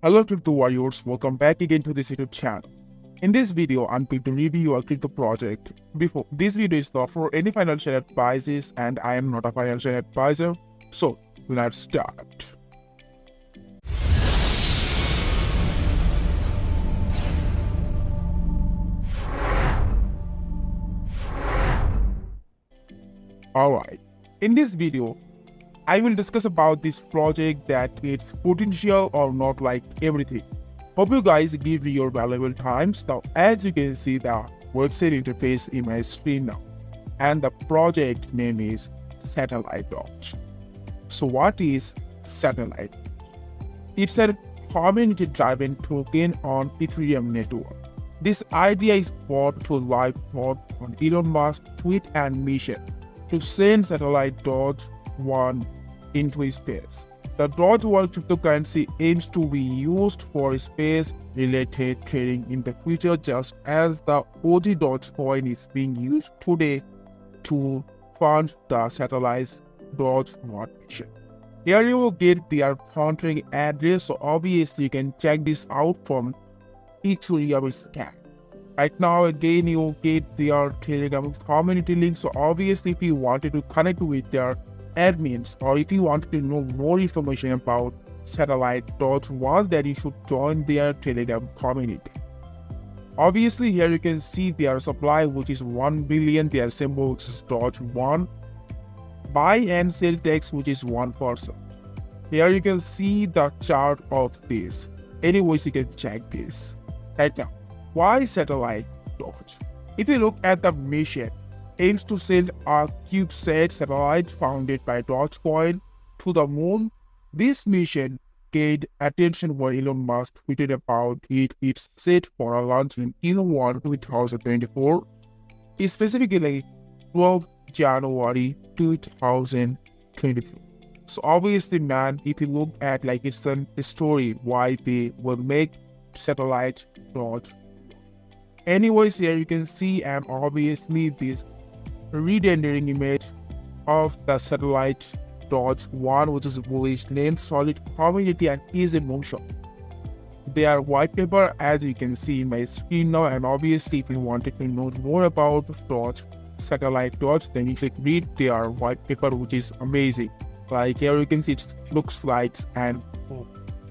Hello crypto warriors, welcome back again to this YouTube channel. In this video, I'm going to review a crypto project. Before this video is not for any financial advices and I am not a financial advisor. So let's start. Alright, in this video, I will discuss about this project, that its potential or not, like everything. Hope you guys give me your valuable times. Now, as you can see the website interface in my screen now, and the project name is Satellite Doge. So what is Satellite? It's a community-driven token on Ethereum network. This idea is brought to life on Elon Musk's tweet and mission to send satellite Doge-1 into space. The Doge-1 cryptocurrency aims to be used for space-related trading in the future, just as the OG Dogecoin is being used today to fund the satellite Doge-1 mission. Here you will get their contract address, so obviously you can check this out from Ethereum scan. Right now, again, you will get their Telegram community link. So obviously, if you wanted to connect with their admins, or if you wanted to know more information about Satellite Doge-1, then you should join their Telegram community. Obviously, here you can see their supply, which is 1 billion, their symbol, which is Doge-1, buy and sell text, which is 1%. Here you can see the chart of this. Anyways, you can check this. Right now, why Satellite Doge? If you look at the mission, aims to send a CubeSat satellite founded by Dogecoin to the moon. This mission gained attention when Elon Musk tweeted about it. It's set for a launch in Q1 2024, specifically 12 January 2024. So obviously, man, if you look at it's a story why they will make satellite Doge. Anyways, here you can see, and obviously this re-rendering image of the satellite Doge-1, which is bullish, named solid community and is in motion. Their white paper, as you can see in my screen now, and obviously if you wanted to know more about Doge, satellite Doge, then you should read their white paper, which is amazing. Like here you can see it looks like, and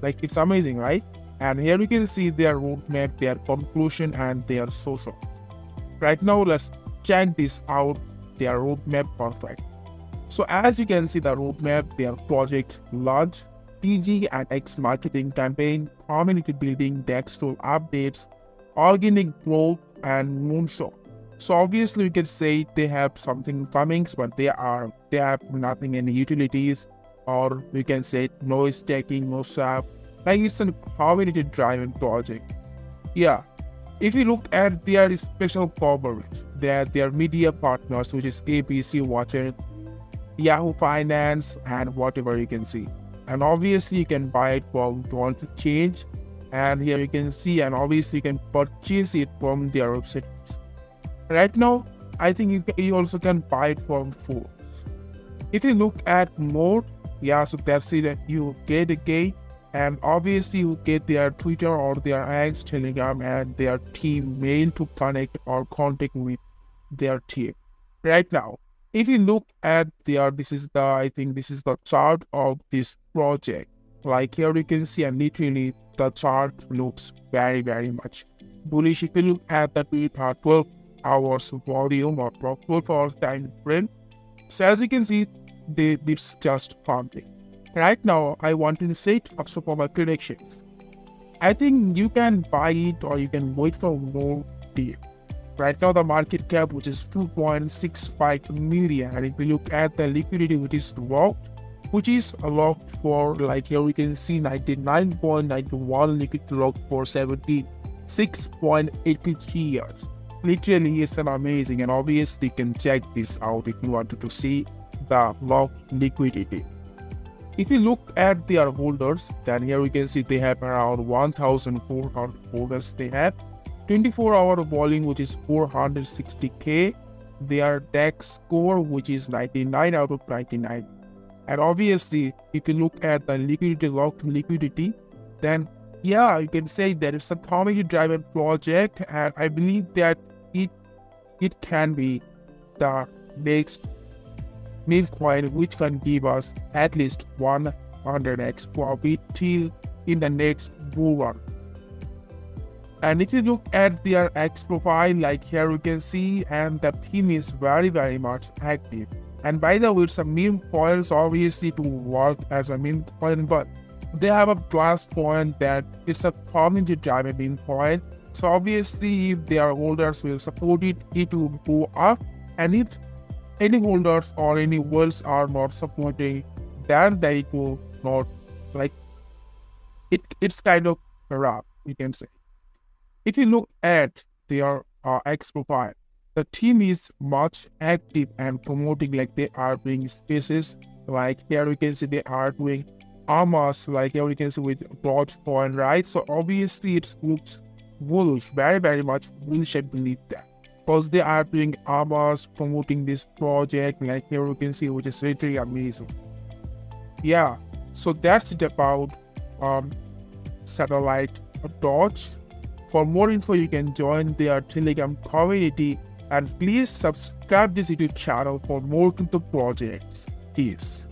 it's amazing, right? And here you can see their roadmap, their conclusion, and their social. Right now, let's check this out, their roadmap perfect. So as you can see the roadmap, their project launch, PG and X marketing campaign, community building, DEX tool updates, organic growth, and moonshot. So obviously you can say they have something coming, but they have nothing in utilities, or we can say no staking, no swap. It's a community-driven project. Yeah, if you look at their special coverage, their media partners, which is ABC, Watcher, Yahoo Finance, and whatever you can see. And obviously you can buy it from Want to Change, and here you can see, and obviously you can purchase it from their website. Right now, I think you also can buy it from Forbes. If you look at more, yeah, so that's it, that you get a gate. And obviously you get their Twitter or their X, Telegram, and their team mail to connect or contact with their team. Right now, if you look at this is the chart of this project. Like here you can see, and literally the chart looks very, very much bullish. If you look at the 12 hours volume or 12 hours time frame, so as you can see, it's just pumping. Right now, I want to say first of all my predictions. I think you can buy it or you can wait for more deal. Right now, the market cap, which is 2.65 million, and if you look at the liquidity, which is locked for, like here we can see 99.91 liquidity locked for 76.83 years. Literally, it's an amazing, and obviously you can check this out if you wanted to see the locked liquidity. If you look at their holders, then here we can see they have around 1,400 holders. They have 24-hour volume, which is 460k. Their DEX score, which is 99 out of 99. And obviously, if you look at the liquidity, locked liquidity, then yeah, you can say that it's a community-driven project, and I believe that it it can be the next meme coin which can give us at least 100x profit till in the next bull run. And if you look at their X profile, like here you can see, and the theme is very much active. And by the way, it's a meme coins obviously to work as a meme coin, but they have a plus point that it's a community driven meme coin. So obviously if their holders will support it, it will go up. And if any holders or any whales are not supporting, then they will not, like, it's kind of rough, you can say. If you look at their X profile, the team is much active and promoting, like they are doing spaces, like here we can see they are doing armors, like here we can see with Doge-1, right? So obviously it looks bullish, very much bullish, I believe that. Because they are doing armors, promoting this project, like here we can see, which is really amazing. Yeah, so that's it about satellite Doge. For more info, you can join their Telegram community, and please subscribe this YouTube channel for more crypto projects. Peace.